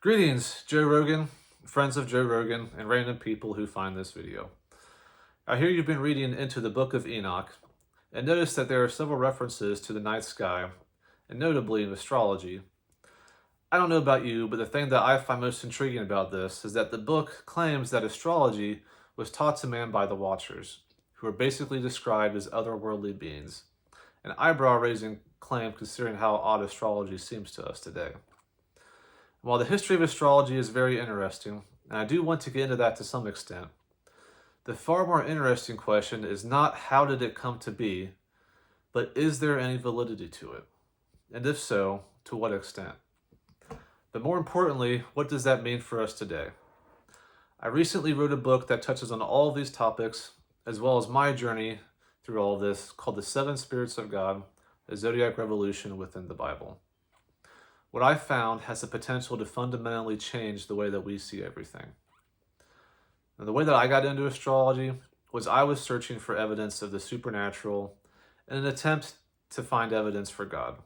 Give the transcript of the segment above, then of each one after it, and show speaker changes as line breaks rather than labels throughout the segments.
Greetings, Joe Rogan, friends of Joe Rogan, and random people who find this video. I hear you've been reading into the Book of Enoch, and notice that there are several references to the night sky, and notably in astrology. I don't know about you, but the thing that I find most intriguing about this is that the book claims that astrology was taught to man by the Watchers, who are basically described as otherworldly beings, an eyebrow-raising claim considering how odd astrology seems to us today. While the history of astrology is very interesting, and I do want to get into that to some extent, the far more interesting question is not how did it come to be, but is there any validity to it? And if so, to what extent? But more importantly, what does that mean for us today? I recently wrote a book that touches on all of these topics, as well as my journey through all of this, called The Seven Spirits of God, a Zodiac Revolution within the Bible. What I found has the potential to fundamentally change the way that we see everything. And the way that I got into astrology was I was searching for evidence of the supernatural in an attempt to find evidence for God.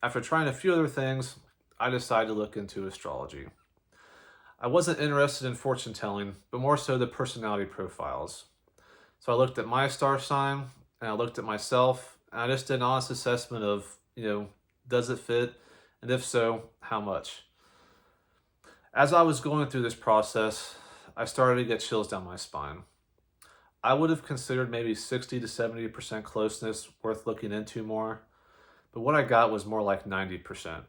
After trying a few other things, I decided to look into astrology. I wasn't interested in fortune telling, but more so the personality profiles. So I looked at my star sign, and I looked at myself, and I just did an honest assessment of, does it fit? And if so, how much? As I was going through this process, I started to get chills down my spine. I would have considered maybe 60 to 70% closeness worth looking into more, but what I got was more like 90%,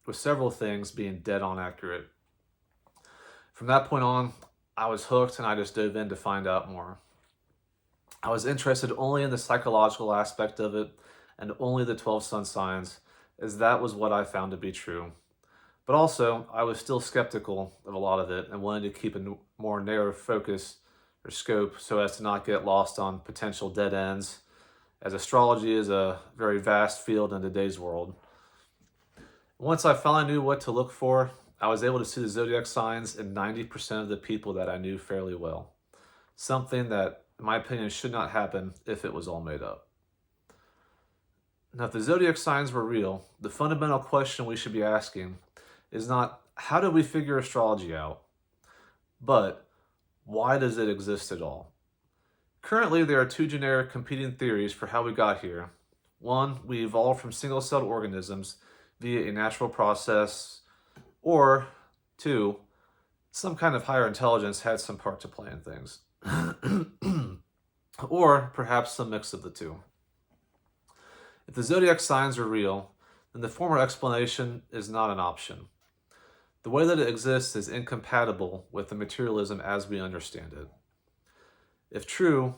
with several things being dead on accurate. From that point on, I was hooked and I just dove in to find out more. I was interested only in the psychological aspect of it and only the 12 sun signs, as that was what I found to be true. But also, I was still skeptical of a lot of it and wanted to keep a more narrow focus or scope so as to not get lost on potential dead ends, as astrology is a very vast field in today's world. Once I finally knew what to look for, I was able to see the zodiac signs in 90% of the people that I knew fairly well. Something that, in my opinion, should not happen if it was all made up. Now, if the zodiac signs were real, the fundamental question we should be asking is not how did we figure astrology out, but why does it exist at all? Currently, there are two generic competing theories for how we got here. One, we evolved from single-celled organisms via a natural process, or two, some kind of higher intelligence had some part to play in things. Or perhaps some mix of the two. If the zodiac signs are real, then the former explanation is not an option. The way that it exists is incompatible with the materialism as we understand it. If true,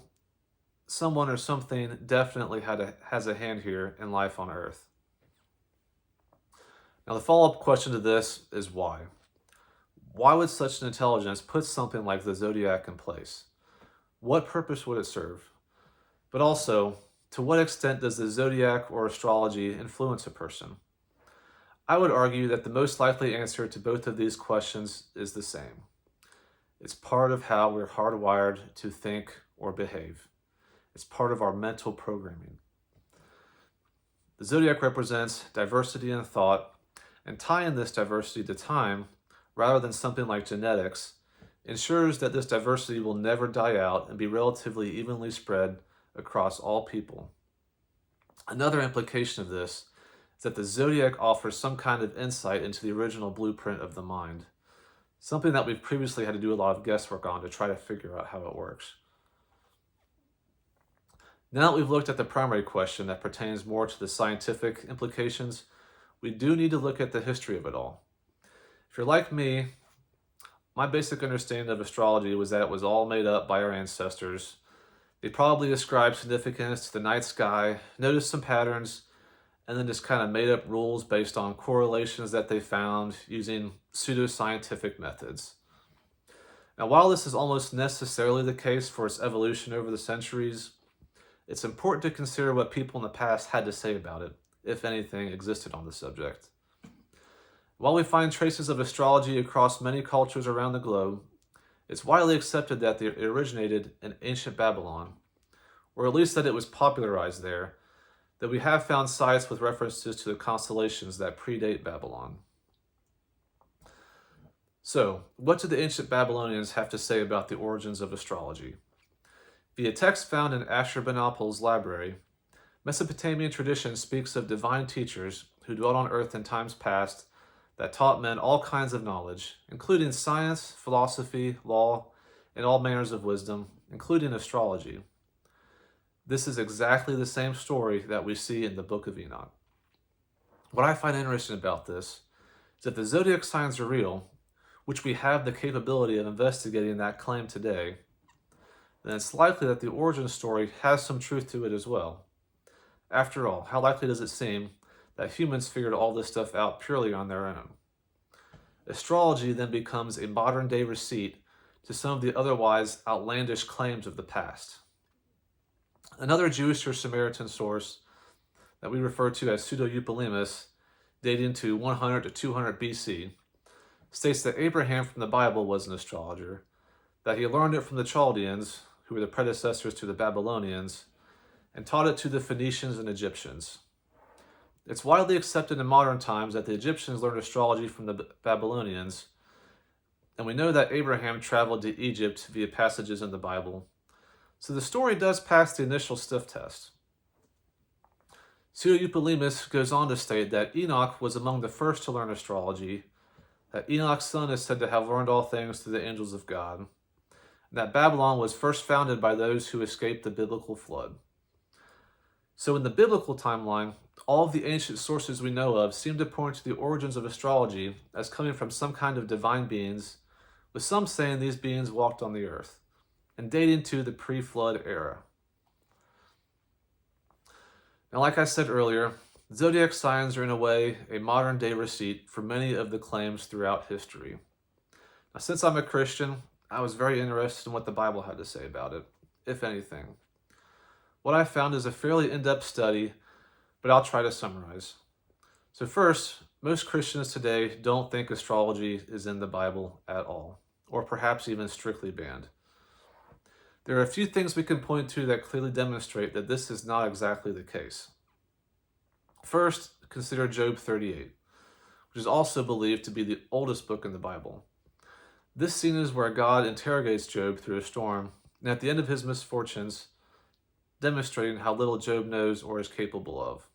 someone or something definitely has a hand here in life on Earth. Now, the follow-up question to this is why? Why would such an intelligence put something like the zodiac in place? What purpose would it serve? But also, to what extent does the zodiac or astrology influence a person? I would argue that the most likely answer to both of these questions is the same. It's part of how we're hardwired to think or behave. It's part of our mental programming. The zodiac represents diversity in thought, and tying this diversity to time, rather than something like genetics, ensures that this diversity will never die out and be relatively evenly spread across all people. Another implication of this is that the zodiac offers some kind of insight into the original blueprint of the mind, something that we've previously had to do a lot of guesswork on to try to figure out how it works. Now that we've looked at the primary question that pertains more to the scientific implications, we do need to look at the history of it all. If you're like me, my basic understanding of astrology was that it was all made up by our ancestors. They probably ascribed significance to the night sky, noticed some patterns, and then just kind of made up rules based on correlations that they found using pseudoscientific methods. Now, while this is almost necessarily the case for its evolution over the centuries, it's important to consider what people in the past had to say about it, if anything existed on the subject. While we find traces of astrology across many cultures around the globe, it's widely accepted that it originated in ancient Babylon, or at least that it was popularized there, that we have found sites with references to the constellations that predate Babylon. So, what did the ancient Babylonians have to say about the origins of astrology? Via text found in Ashurbanipal's library, Mesopotamian tradition speaks of divine teachers who dwelt on earth in times past that taught men all kinds of knowledge, including science, philosophy, law, and all manners of wisdom, including astrology. This is exactly the same story that we see in the Book of Enoch. What I find interesting about this is if the zodiac signs are real, which we have the capability of investigating that claim today, then it's likely that the origin story has some truth to it as well. After all, how likely does it seem that humans figured all this stuff out purely on their own? Astrology then becomes a modern-day receipt to some of the otherwise outlandish claims of the past. Another Jewish or Samaritan source that we refer to as Pseudo-Eupolemus, dating to 100 to 200 BC, states that Abraham from the Bible was an astrologer, that he learned it from the Chaldeans, who were the predecessors to the Babylonians, and taught it to the Phoenicians and Egyptians. It's widely accepted in modern times that the Egyptians learned astrology from the Babylonians, and we know that Abraham traveled to Egypt via passages in the Bible. So the story does pass the initial sniff test. Pseudo-Eupolemus goes on to state that Enoch was among the first to learn astrology, that Enoch's son is said to have learned all things through the angels of God, and that Babylon was first founded by those who escaped the biblical flood. So in the biblical timeline, all of the ancient sources we know of seem to point to the origins of astrology as coming from some kind of divine beings, with some saying these beings walked on the earth, and dating to the pre-flood era. Now, like I said earlier, zodiac signs are in a way a modern-day receipt for many of the claims throughout history. Now, since I'm a Christian, I was very interested in what the Bible had to say about it, if anything. What I found is a fairly in-depth study, but I'll try to summarize. So first, most Christians today don't think astrology is in the Bible at all, or perhaps even strictly banned. There are a few things we can point to that clearly demonstrate that this is not exactly the case. First, consider Job 38, which is also believed to be the oldest book in the Bible. This scene is where God interrogates Job through a storm, and at the end of his misfortunes, demonstrating how little Job knows or is capable of.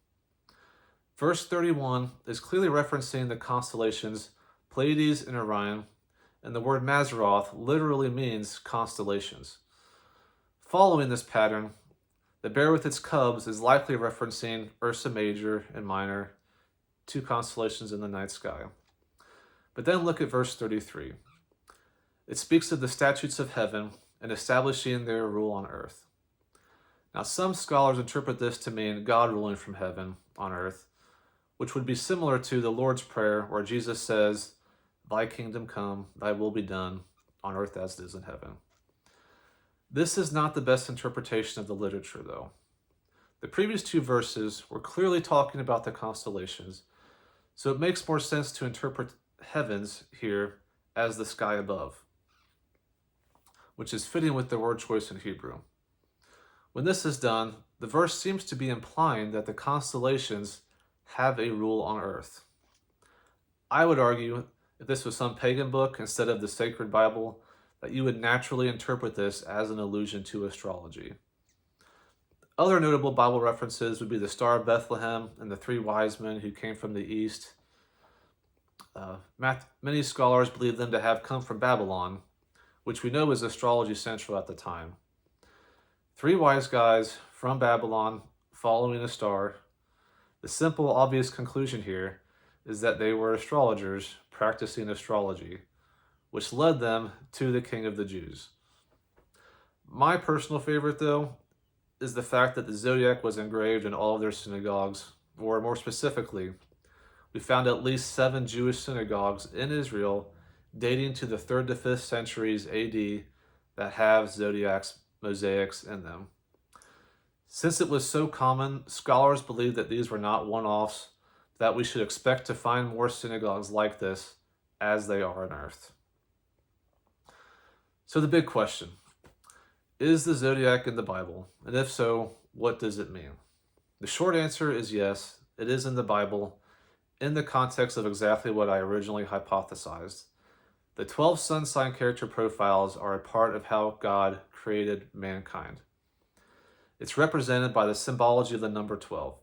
Verse 31 is clearly referencing the constellations Pleiades and Orion, and the word Mazzaroth literally means constellations. Following this pattern, the bear with its cubs is likely referencing Ursa Major and Minor, two constellations in the night sky. But then look at verse 33. It speaks of the statutes of heaven and establishing their rule on earth. Now, some scholars interpret this to mean God ruling from heaven on earth, which would be similar to the Lord's Prayer, where Jesus says, "Thy kingdom come, thy will be done, on earth as it is in heaven." This is not the best interpretation of the literature, though. The previous two verses were clearly talking about the constellations, so it makes more sense to interpret heavens here as the sky above, which is fitting with the word choice in Hebrew. When this is done, the verse seems to be implying that the constellations have a rule on earth. I would argue, if this was some pagan book instead of the sacred Bible, that you would naturally interpret this as an allusion to astrology. Other notable Bible references would be the Star of Bethlehem and the three wise men who came from the east. Many scholars believe them to have come from Babylon, which we know was astrology central at the time. Three wise guys from Babylon following a star. The simple, obvious conclusion here is that they were astrologers practicing astrology, which led them to the King of the Jews. My personal favorite, though, is the fact that the zodiac was engraved in all of their synagogues, or more specifically, we found at least 7 Jewish synagogues in Israel dating to the 3rd to 5th centuries AD that have zodiacs, mosaics in them. Since it was so common, scholars believe that these were not one-offs, that we should expect to find more synagogues like this as they are on earth. So the big question, is the zodiac in the Bible? And if so, what does it mean? The short answer is yes, it is in the Bible, in the context of exactly what I originally hypothesized, The 12 sun sign character profiles are a part of how God created mankind. It's represented by the symbology of the number 12.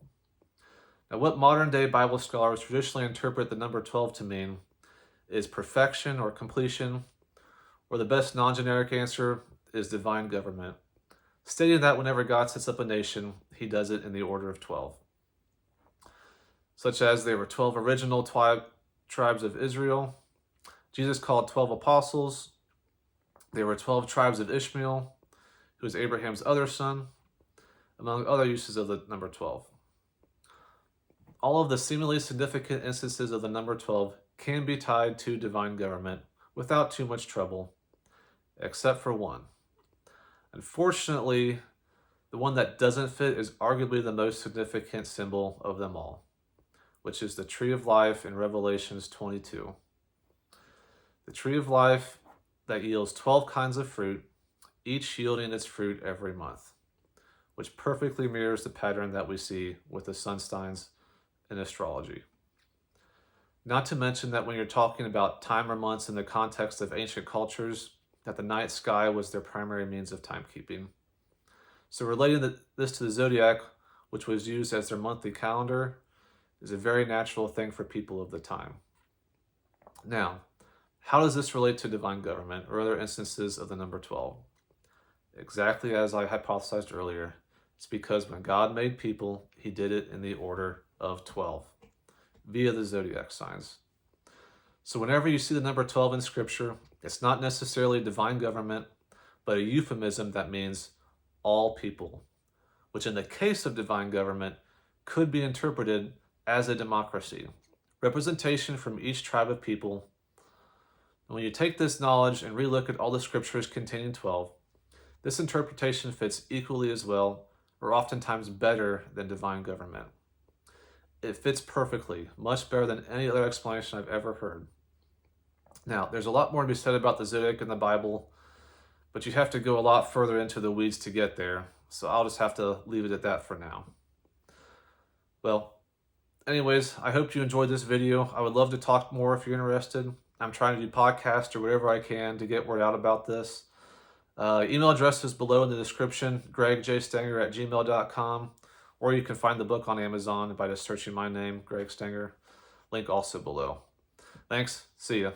Now, what modern-day Bible scholars traditionally interpret the number 12 to mean is perfection or completion, or the best non-generic answer is divine government, stating that whenever God sets up a nation, he does it in the order of 12. Such as there were 12 original tribes of Israel. Jesus called 12 apostles. There were 12 tribes of Ishmael, who was Abraham's other son, among other uses of the number 12. All of the seemingly significant instances of the number 12 can be tied to divine government without too much trouble, except for one. Unfortunately, the one that doesn't fit is arguably the most significant symbol of them all, which is the tree of life in Revelations 22. The tree of life that yields 12 kinds of fruit, each yielding its fruit every month, which perfectly mirrors the pattern that we see with the sun signs in astrology. Not to mention that when you're talking about time or months in the context of ancient cultures, that the night sky was their primary means of timekeeping. So relating this to the Zodiac, which was used as their monthly calendar, is a very natural thing for people of the time. Now, how does this relate to divine government or other instances of the number 12? Exactly as I hypothesized earlier, it's because when God made people, he did it in the order of 12, via the zodiac signs. So whenever you see the number 12 in scripture, it's not necessarily divine government, but a euphemism that means all people, which in the case of divine government could be interpreted as a democracy, representation from each tribe of people. And when you take this knowledge and relook at all the scriptures containing 12, this interpretation fits equally as well, or oftentimes better than divine government. It fits perfectly, much better than any other explanation I've ever heard. Now, there's a lot more to be said about the Zodiac in the Bible, but you have to go a lot further into the weeds to get there, so I'll just have to leave it at that for now. Well, anyways, I hope you enjoyed this video. I would love to talk more if you're interested. I'm trying to do podcasts or whatever I can to get word out about this. Email address is below in the description, Gregjstenger@gmail.com, or you can find the book on Amazon by just searching my name, Gregjstenger. Link also below. Thanks. See ya.